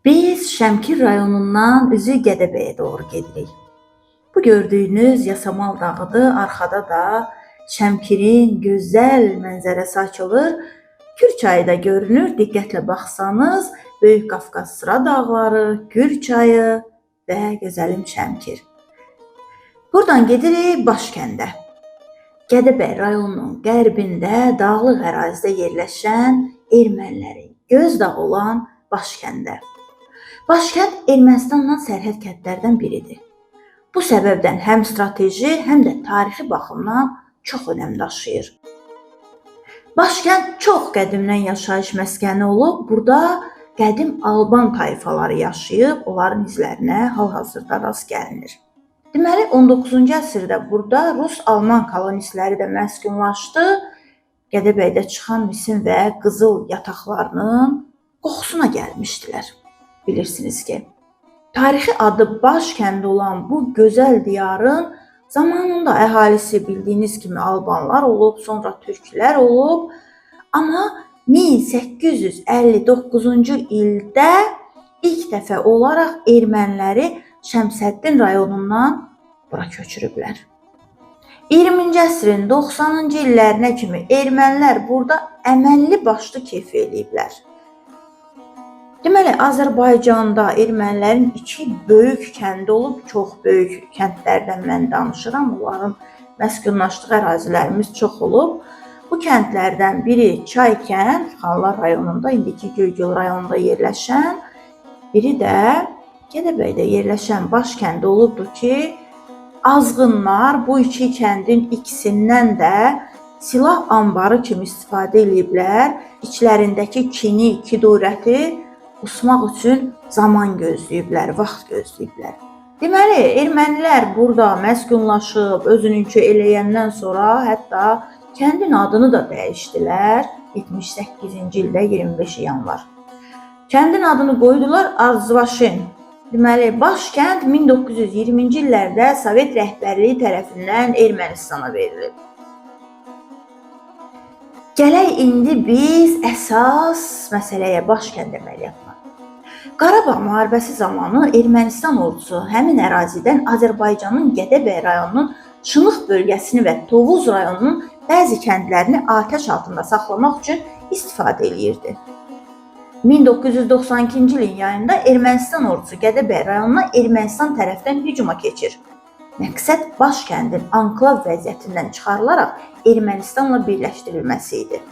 Biz Şəmkir rayonundan üzü Gədəbəyə doğru gedirik. Bu gördüyünüz Yasamal dağıdır. Arxada da Şəmkirin gözəl mənzərəsi açılır. Kür çayı da görünür. Diqqətlə baxsanız Böyük Qafqaz Sıra dağları, Kür çayı və gözəlim Şəmkir. Buradan gedirik Başkəndə. Gədəbəy rayonunun qərbində dağlıq ərazidə yerləşən ermənilərin gözdağı olan Başkəndə. Başkənd Ermənistanla sərhəd kəndlərdən biridir. Bu səbəbdən həm strateji, həm də tarixi baxımdan çox önəm daşıyır. Başkənd çox qədimdən yaşayış məskəni olub, burada qədim Alban tayfaları yaşayıb, onların izlərinə hal-hazırda rast gəlinir. Deməli, 19-cu əsrdə burada Rus-Alman kolonistləri də məskunlaşdı, Gədəbəydə çıxan misin və qızıl yataqlarının qoxusuna gəlmişdilər. Bilirsiniz ki, tarixi adı Başkənd olan bu gözəl diyarın zamanında əhalisi bildiyiniz kimi Albanlar olub, sonra Türklər olub. Amma 1859-cu ildə ilk dəfə olaraq erməniləri Şəmsəddin rayonundan bura köçürüblər. 20-ci əsrin 90-cı illərinə kimi ermənilər burada əməlli başlı keyf eləyiblər. Deməli, Azərbaycanda ermənilərin iki böyük kəndi olub, çox böyük kəndlərdən mən danışıram. Onların məskunlaşdığı ərazilərimiz çox olub. Bu kəndlərdən biri Çaykənd, Xanlar rayonunda, indiki Göygöl rayonunda yerləşən, biri də Gədəbəydə yerləşən Başkənd olubdur ki, azğınlar bu iki kəndin ikisindən də silah anbarı kimi istifadə ediblər. İçlərindəki kini, kidurəti usmaq üçün zaman gözləyiblər, vaxt gözləyiblər. Deməli, ermənilər burada məskunlaşıb, özününkü eləyəndən sonra hətta kəndin adını da dəyişdilər. 78-ci ildə 25 yanvar. Kəndin adını qoydular Arzvaşin. Deməli, Başkənd 1920-ci illərdə Sovet rəhbərliyi tərəfindən Ermənistana verilib. Gələk indi biz əsas məsələyə Başkənd əməliyyatına. Qarabağ müharibəsi zamanı Ermənistan ordusu həmin ərazidən Azərbaycanın Gədəbəy rayonunun Şınıq bölgəsini və Tovuz rayonunun bəzi kəndlərini atəş altında saxlamaq üçün istifadə eləyirdi. 1992-ci ilin yayında Ermənistan ordusu Gədəbəy rayonuna Ermənistan tərəfdən hücuma keçir. Məqsəd Başkəndin anklav vəziyyətindən çıxarılaraq Ermənistanla birləşdirilməsi idi.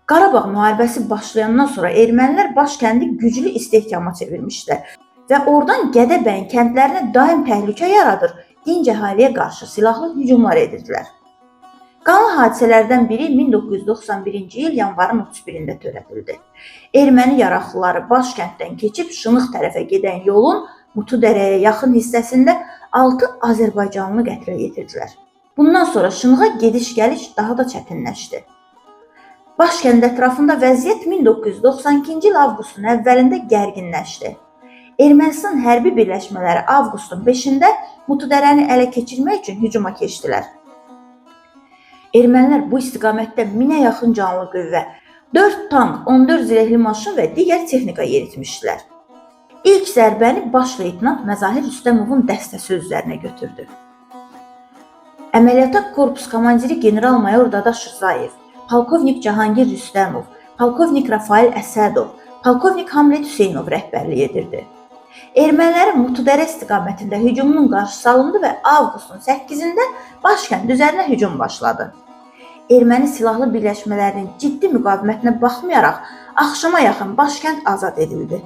Qarabağ müharibəsi başlayandan sonra ermənilər Başkəndi güclü istehkama çevirmişdilər və oradan Gədəbəyin kəndlərinə daim təhlükə yaradır, dinc əhaliyə qarşı silahlı hücumlar edirdilər. Qanlı hadisələrdən biri 1991-ci il yanvarın 31-də törədildi. Erməni yaraqlıları Başkənddən keçib Şınıq tərəfə gedən yolun Mutudərəyə yaxın hissəsində 6 Azərbaycanlı qətlə yetirdilər. Bundan sonra Şınığa gediş-gəliş daha da çətinləşdi. Başkənd ətrafında vəziyyət 1992-ci il avqustun əvvəlində gərginləşdi. Ermənistan hərbi birləşmələri avqustun 5-də Mutudərəni ələ keçirmək üçün hücuma keçdilər. Ermənilər bu istiqamətdə 1000-ə yaxın canlı qüvvə, 4 tank, 14 zirehli maşın və digər texnika yeritmişdilər. İlk zərbəni baş leytenant Məzahir Rüstəmovun dəstəsi özlərinə götürdü. Əməliyyata korpus komandiri general-mayor Dadaş Rzayev, polkovnik Cahangir Rüstəmov, polkovnik Rafael Əsədov, polkovnik Hamlet Hüseynov rəhbərlik edirdi. Ermənilərin Mutudərə istiqamətində hücumunun qarşısı alındı və avqustun 8-də Başkənd üzərinə hücum başladı. Erməni silahlı birləşmələrinin ciddi müqavimətinə baxmayaraq, axşama yaxın Başkənd azad edildi.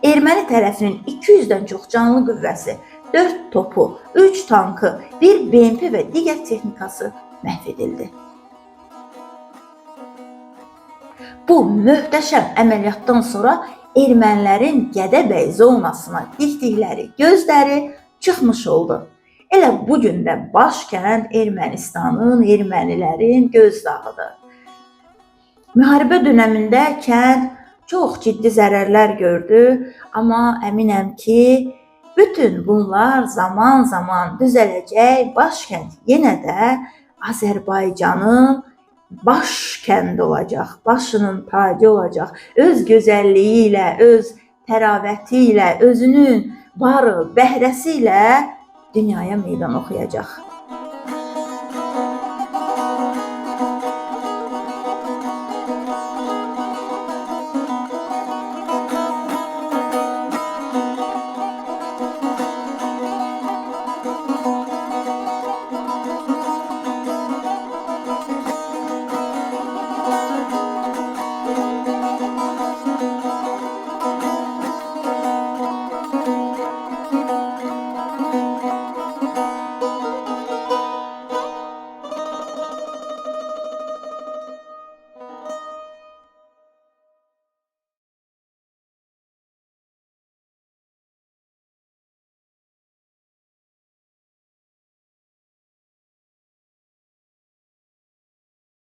Erməni tərəfinin 200-dən çox canlı qüvvəsi, 4 topu, 3 tankı, 1 BMP və digər texnikası məhv edildi. Bu möhtəşəm əməliyyatdan sonra ermənilərin Gədəbəy zonasına dikdikləri gözləri çıxmış oldu. Elə bugün də Başkənd Ermənistanın, ermənilərin gözdağıdır. Müharibə dönəmində kənd çox ciddi zərərlər gördü, amma əminəm ki, bütün bunlar zaman düzələcək. Başkənd yenə də Azərbaycanın baş kəndi olacaq, başının tacı olacaq. Öz gözəlliyi ilə, öz təravəti ilə, özünün varı, bəhrəsi ilə dünyaya meydan oxuyacaq.